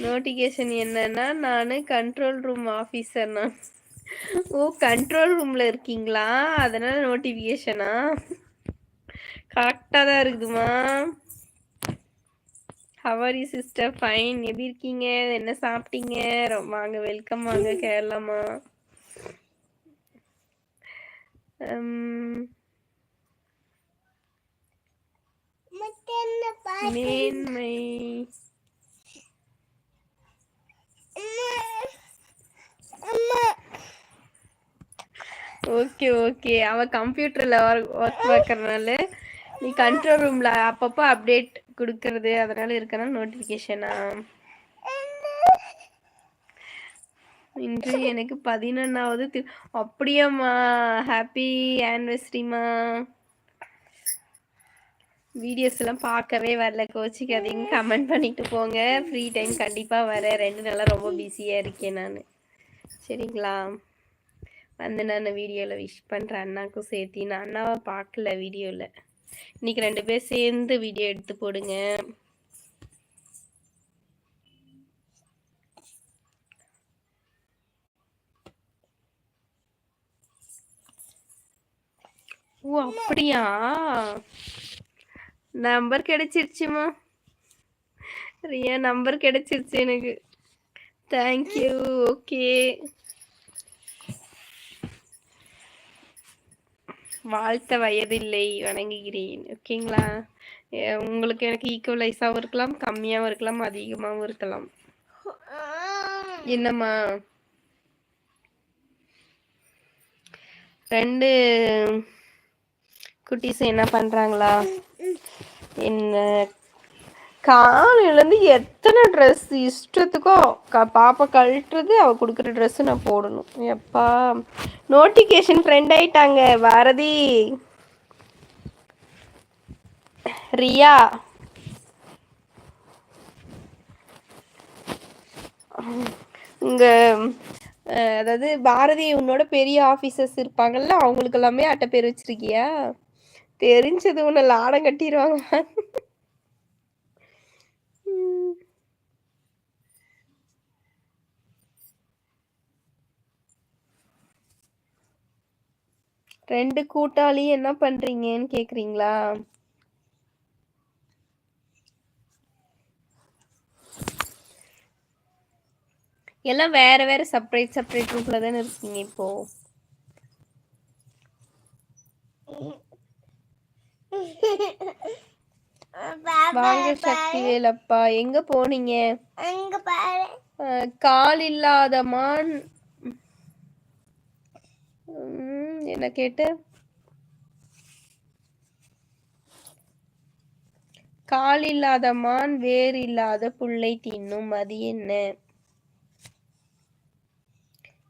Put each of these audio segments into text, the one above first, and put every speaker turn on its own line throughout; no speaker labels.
Notification என்னன்னா நான் control room officer நான். ஓ கண்ட்ரோல் ரூம்ல இருக்கீங்களா? அதனால நோட்டிஃபிகேஷனா? கரெக்டாக தான் இருக்குதுமா. How are you sister? ஃபைன். எப்படி இருக்கீங்க? என்ன சாப்பிட்டீங்க? வாங்க வெல்கம் வாங்க கேரளாமா. மேன்மை ஓகே ஓகே. அவ கம்ப்யூட்டர்ல ஒர்க் பார்க்கறனால நீ கண்ட்ரோல் ரூம்ல அப்பப்போ அப்டேட் கொடுக்கறது அதனால இருக்கனால நோட்டிஃபிகேஷனா? இன்று எனக்கு 11வது. அப்படியாம்மா? ஹாப்பி ஆனிவர்சரிமா. வீடியோஸ் எல்லாம் பார்க்கவே வரல, கோச்சிக்காதீங்க, கமெண்ட் பண்ணிட்டு போங்க. ஃப்ரீ டைம் கண்டிப்பாக வரேன். 2 நாளாக ரொம்ப பிஸியாக இருக்கேன் நான். சரிங்களா? வந்து நான் வீடியோவில் விஷ் பண்ணுறேன் அண்ணாக்கும் சேர்த்தி. நான் அண்ணாவை பார்க்கல வீடியோவில். இன்னைக்கு 2 பேர் சேர்ந்து வீடியோ எடுத்து போடுங்க. ஓ அப்படியா? நம்பர் கிடைச்சிருச்சுமா. ரியா நம்பர் கிடைச்சிருச்சு எனக்கு. தேங்க்யூ. ஓகே. வாழ்த்த வயதில்லை, வணங்குகிறேன். ஓகேங்களா? உங்களுக்கு எனக்கு ஈக்குவலைஸாகவும் இருக்கலாம், கம்மியாகவும் இருக்கலாம், அதிகமாகவும் இருக்கலாம். என்னம்மா? 2 குட்டீஸ் என்ன பண்றாங்களா? என்ன காலையிலேருந்து எத்தனை ட்ரெஸ் இஷ்டத்துக்கும் பாப்பா கழட்டுறது, அவள் கொடுக்குற ட்ரெஸ்ஸு நான் போடணும். எப்பா நோட்டிஃபிகேஷன் ஃப்ரெண்ட் ஆயிட்டாங்க. பாரதி, ரியா, இங்க அதாவது பாரதி உன்னோட பெரிய ஆஃபீஸர்ஸ் இருப்பாங்கல்ல, அவங்களுக்கு எல்லாமே அட்டை பேர் வச்சிருக்கியா? தெரிஞ்சது உன்னை லாடம் கட்டிடுவாங்க. ரெண்டு கூட்டாளி என்ன பண்றீங்கன்னு கேக்குறீங்களா? எல்லாம் வேற வேற செப்பரேட் ரூம்ல தானே இருக்கீங்க இப்போ. வாங்க சக்திவேலப்பா. எங்க போனீங்க? கால் இல்லாத மான் என்ன கேட்டு? கால் இல்லாத மான் வேர் இல்லாத புல்லை தின்னும், அது என்ன?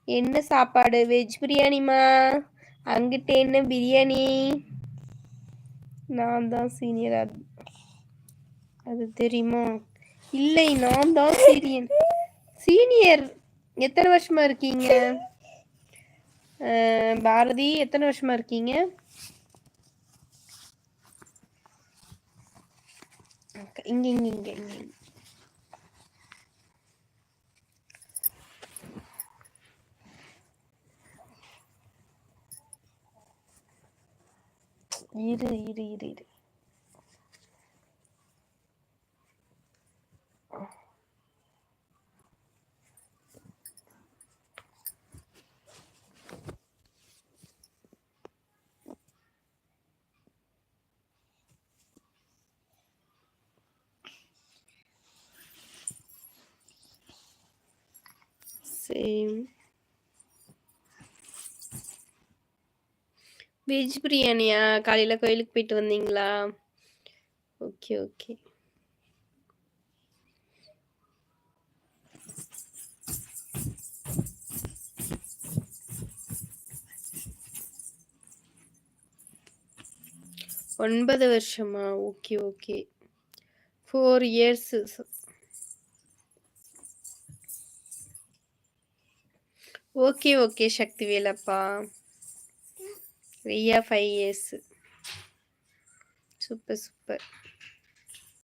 என்ன சாப்பாடு? வெஜ் பிரியாணிமா. அங்கிட்ட என்ன பிரியாணி? நான் தான் சீனியர், அது தெரியுமா? இல்லை, நான் தான் சீனியர். எத்தனை வருஷமா இருக்கீங்க? பாரதி எத்தனை வருஷமா இருக்கீங்க? இங்க இங்க இங்க இங்க இரு இரு இரு இரு. வெஜ் பிரியாணியா? காலையில கோயிலுக்கு போயிட்டு வந்தீங்களா? Okay okay. ஒன்பது வருஷமா? Okay okay. 4 years. Okay okay Sakthivelappa. Riya 5 years. Super super.